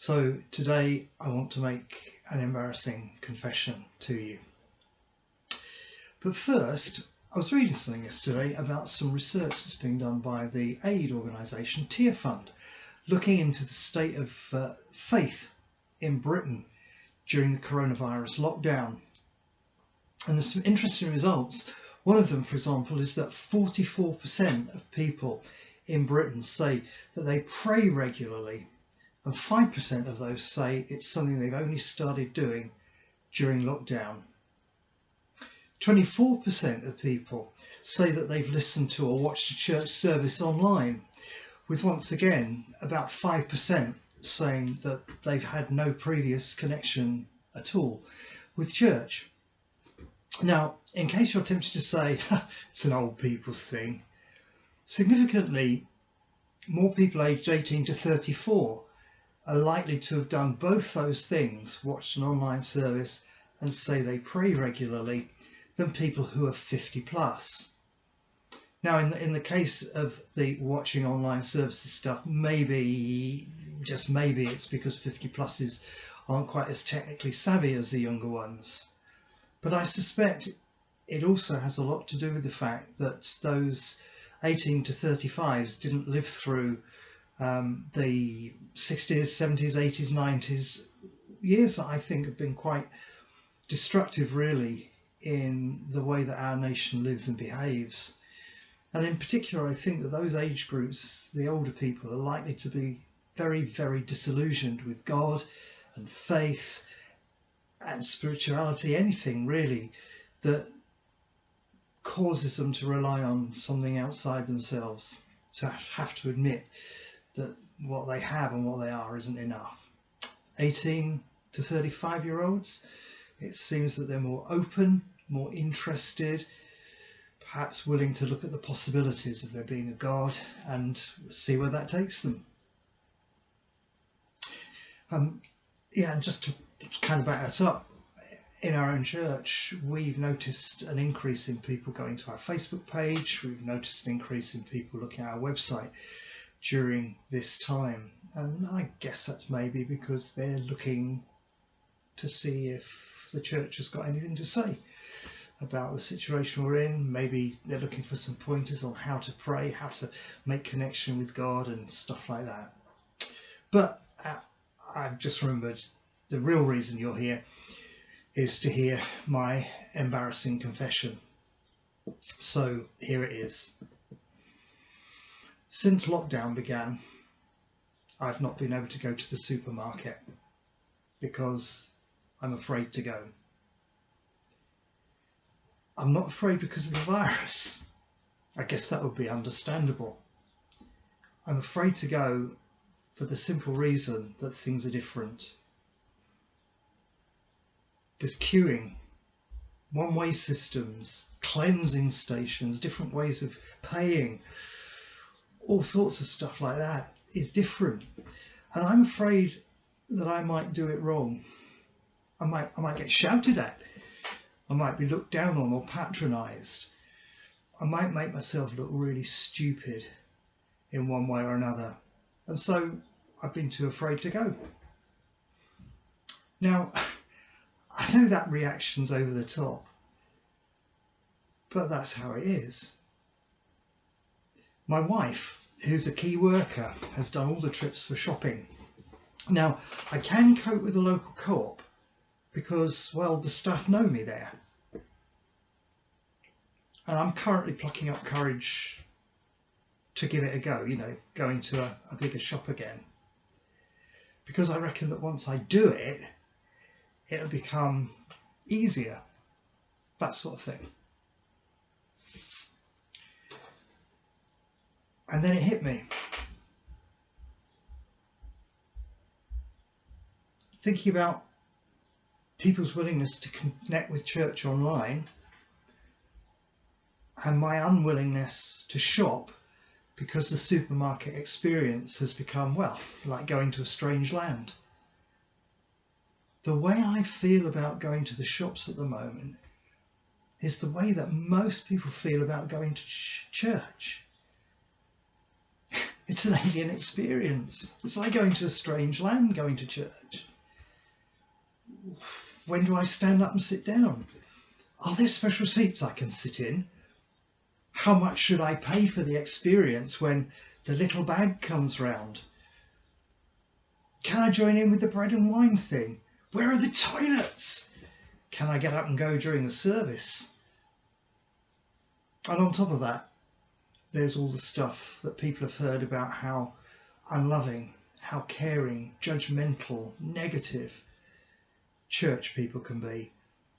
So today I want to make an embarrassing confession to you. But first, I was reading something yesterday about some research that's being done by the aid organisation Tearfund, looking into the state of faith in Britain during the coronavirus lockdown. And there's some interesting results. One of them, for example, is that 44% of people in Britain say that they pray regularly, and 5% of those say it's something they've only started doing during lockdown. 24% of people say that they've listened to or watched a church service online, with once again about 5% saying that they've had no previous connection at all with church. Now, in case you're tempted to say it's an old people's thing, significantly more people aged 18 to 34 are likely to have done both those things, watched an online service and say they pray regularly, than people who are 50 plus. Now, in the case of the watching online services stuff, maybe, just maybe, it's because 50 pluses aren't quite as technically savvy as the younger ones. But I suspect it also has a lot to do with the fact that those 18 to 35s didn't live through the 60s, 70s, 80s, 90s, years that I think have been quite destructive really in the way that our nation lives and behaves. And in particular, I think that those age groups, the older people, are likely to be very, very disillusioned with God and faith and spirituality, anything really that causes them to rely on something outside themselves, to have to admit that what they have and what they are isn't enough. 18 to 35-year-olds, it seems that they're more open, more interested, perhaps willing to look at the possibilities of there being a God and see where that takes them. And just to kind of back that up, in our own church, we've noticed an increase in people going to our Facebook page. We've noticed an increase in people looking at our website during this time. And I guess that's maybe because they're looking to see if the church has got anything to say about the situation we're in. Maybe they're looking for some pointers on how to pray, how to make connection with God and stuff like that. But I've just remembered the real reason you're here is to hear my embarrassing confession. So here it is. Since lockdown began, I've not been able to go to the supermarket because I'm afraid to go. I'm not afraid because of the virus. I guess that would be understandable. I'm afraid to go for the simple reason that things are different. There's queuing, one-way systems, cleansing stations, different ways of paying, all sorts of stuff like that is different. And I'm afraid that I might do it wrong. I might get shouted at. I might be looked down on or patronised. I might make myself look really stupid in one way or another. And so I've been too afraid to go. Now, I know that reaction's over the top, but that's how it is. My wife, who's a key worker, has done all the trips for shopping. Now, I can cope with the local co-op because, well, the staff know me there. And I'm currently plucking up courage to give it a go, going to a bigger shop again. Because I reckon that once I do it, it'll become easier, that sort of thing. And then it hit me. Thinking about people's willingness to connect with church online and my unwillingness to shop because the supermarket experience has become, well, like going to a strange land. The way I feel about going to the shops at the moment is the way that most people feel about going to church. It's an alien experience. It's like going to a strange land, going to church. When do I stand up and sit down? Are there special seats I can sit in? How much should I pay for the experience when the little bag comes round? Can I join in with the bread and wine thing? Where are the toilets? Can I get up and go during the service? And on top of that, there's all the stuff that people have heard about how unloving, how caring, judgmental, negative church people can be.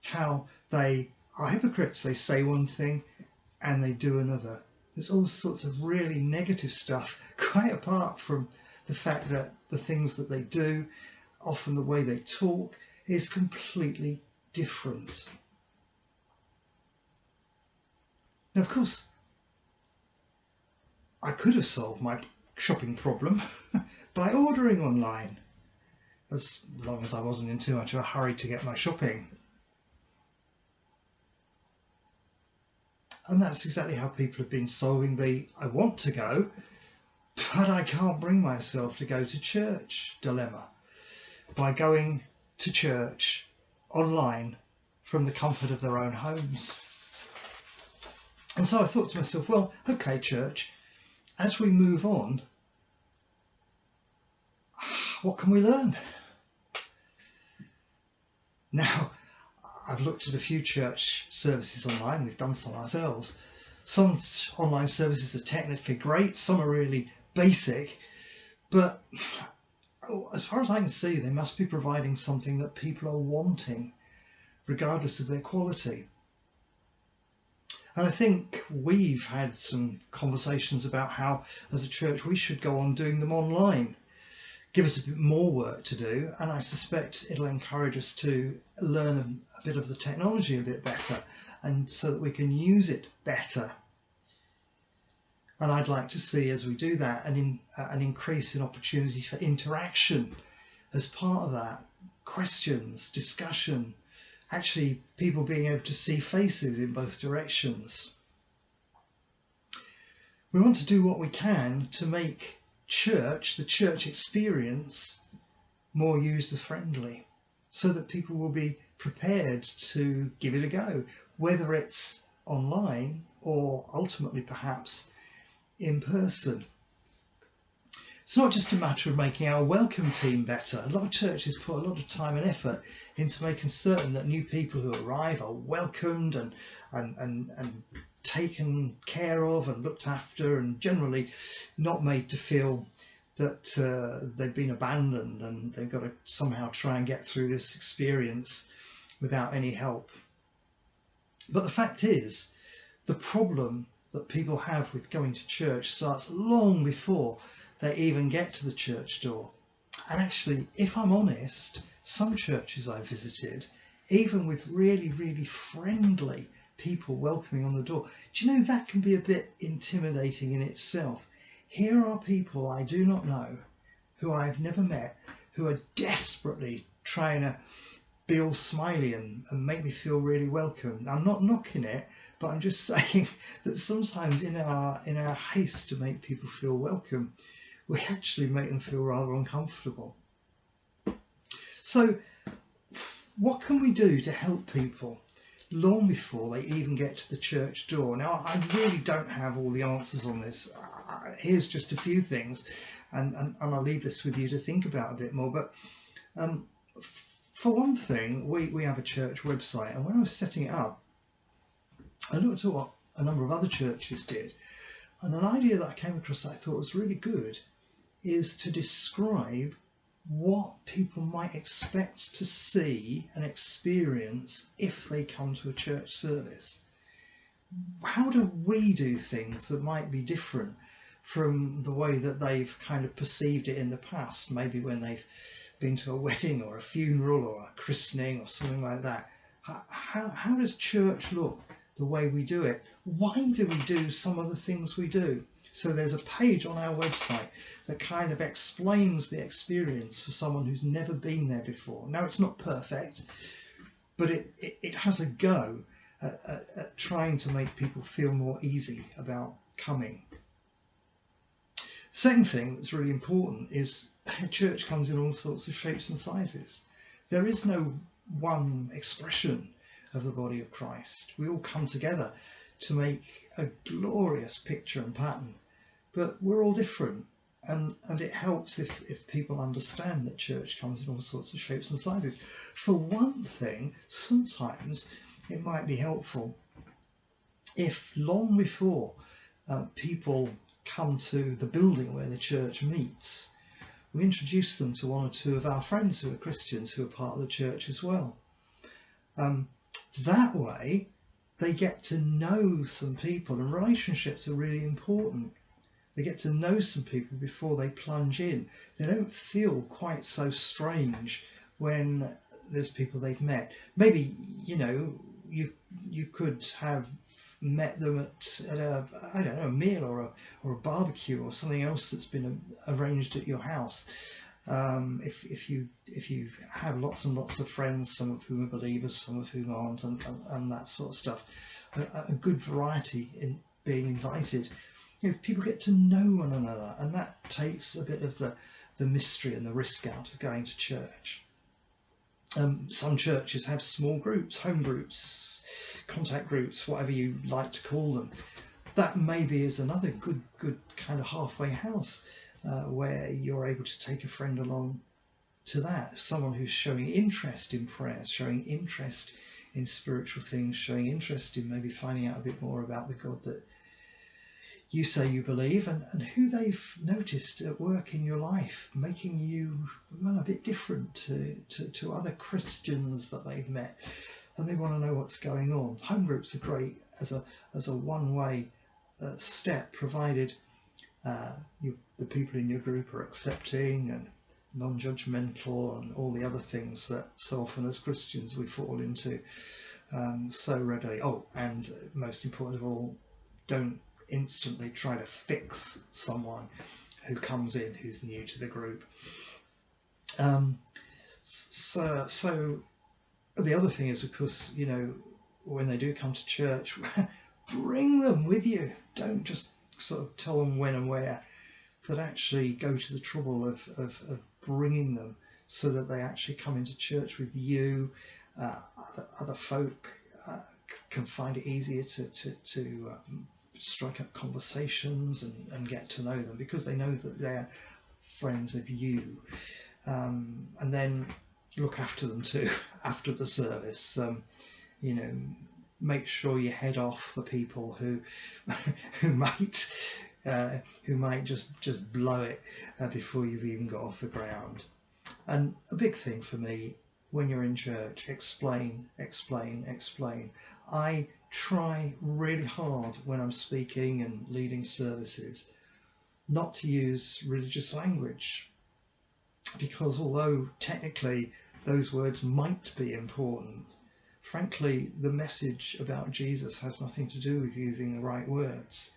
How they are hypocrites. They say one thing and they do another. There's all sorts of really negative stuff, quite apart from the fact that the things that they do, often the way they talk, is completely different. Now, of course, I could have solved my shopping problem by ordering online, as long as I wasn't in too much of a hurry to get my shopping. And that's exactly how people have been solving the I want to go, but I can't bring myself to go to church dilemma, by going to church online from the comfort of their own homes. And so I thought to myself, well, okay, church, as we move on, what can we learn? Now, I've looked at a few church services online. We've done some ourselves. Some online services are technically great. Some are really basic. But as far as I can see, they must be providing something that people are wanting, regardless of their quality. And I think we've had some conversations about how, as a church, we should go on doing them online. Give us a bit more work to do, and I suspect it'll encourage us to learn a bit of the technology a bit better, and so that we can use it better. And I'd like to see, as we do that, an increase in opportunity for interaction as part of that. Questions, discussion, actually people being able to see faces in both directions. We want to do what we can to make church, the church experience, more user-friendly, so that people will be prepared to give it a go, whether it's online or ultimately perhaps in person. It's not just a matter of making our welcome team better. A lot of churches put a lot of time and effort into making certain that new people who arrive are welcomed and taken care of and looked after, and generally not made to feel that they've been abandoned and they've got to somehow try and get through this experience without any help. But the fact is, the problem that people have with going to church starts long before they even get to the church door. And actually, if I'm honest, some churches I visited, even with really, really friendly people welcoming on the door, do you know, that can be a bit intimidating in itself. Here are people I do not know, who I've never met, who are desperately trying to be all smiley and make me feel really welcome. I'm not knocking it, but I'm just saying that sometimes in our haste to make people feel welcome, we actually make them feel rather uncomfortable. So what can we do to help people long before they even get to the church door? Now, I really don't have all the answers on this. Here's just a few things, and I'll leave this with you to think about a bit more. But for one thing, we have a church website, and when I was setting it up, I looked at what a number of other churches did, and an idea that I came across that I thought was really good is to describe what people might expect to see and experience if they come to a church service. How do we do things that might be different from the way that they've kind of perceived it in the past, maybe when they've been to a wedding or a funeral or a christening or something like that? How does church look the way we do it? Why do we do some of the things we do? So there's a page on our website that kind of explains the experience for someone who's never been there before. Now, it's not perfect, but it has a go at trying to make people feel more easy about coming. Second thing that's really important is a church comes in all sorts of shapes and sizes. There is no one expression of the body of Christ. We all come together to make a glorious picture and pattern, but we're all different. And it helps if people understand that church comes in all sorts of shapes and sizes. For one thing, sometimes it might be helpful if long before people come to the building where the church meets, we introduce them to one or two of our friends who are Christians who are part of the church as well. That way they get to know some people, and relationships are really important. They get to know some people before they plunge in. They don't feel quite so strange when there's people they've met. Maybe, you know, you could have met them at a, I don't know, a meal or a barbecue or something else that's been arranged at your house. If you have lots and lots of friends, some of whom are believers, some of whom aren't, and that sort of stuff, a good variety in being invited. You know, people get to know one another, and that takes a bit of the mystery and the risk out of going to church. Some churches have small groups, home groups, contact groups, whatever you like to call them. That maybe is another good kind of halfway house where you're able to take a friend along to that. Someone who's showing interest in prayers, showing interest in spiritual things, showing interest in maybe finding out a bit more about the God that you say you believe, and who they've noticed at work in your life, making you, well, a bit different to other Christians that they've met, and they want to know what's going on. Home groups are great as a one-way step, provided the people in your group are accepting and non-judgmental and all the other things that so often as Christians we fall into so readily. Oh, and most important of all, don't instantly try to fix someone who comes in who's new to the group. So the other thing is, of course, you know, when they do come to church, bring them with you. Don't just sort of tell them when and where, but actually go to the trouble of bringing them so that they actually come into church with you. Other folk can find it easier to strike up conversations and get to know them because they know that they're friends of you. And then look after them too after the service. You know, make sure you head off the people who might just blow it before you've even got off the ground. And a big thing for me when you're in church, explain. I try really hard when I'm speaking and leading services not to use religious language, because although technically those words might be important, frankly the message about Jesus has nothing to do with using the right words.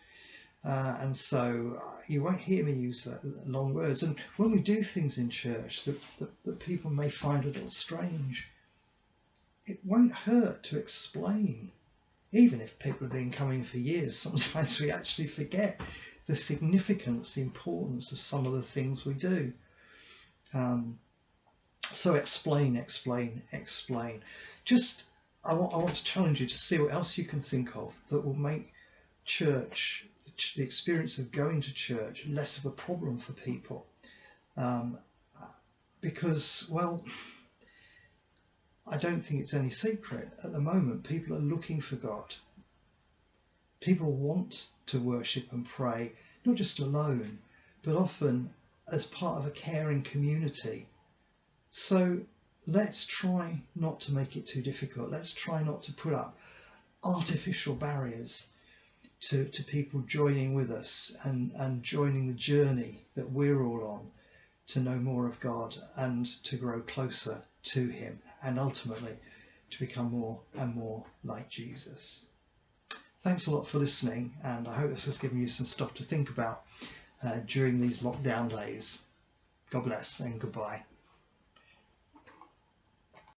And so you won't hear me use long words. And when we do things in church that people may find a little strange, it won't hurt to explain. Even if people have been coming for years, sometimes we actually forget the significance, the importance of some of the things we do. So explain. Just, I want to challenge you to see what else you can think of that will make church, the experience of going to church, less of a problem for people. Because, well, I don't think it's any secret. At the moment, people are looking for God. People want to worship and pray, not just alone, but often as part of a caring community. So let's try not to make it too difficult. Let's try not to put up artificial barriers to people joining with us and joining the journey that we're all on to know more of God and to grow closer to him, and ultimately to become more and more like Jesus. Thanks a lot for listening, and I hope this has given you some stuff to think about during these lockdown days. God bless and goodbye.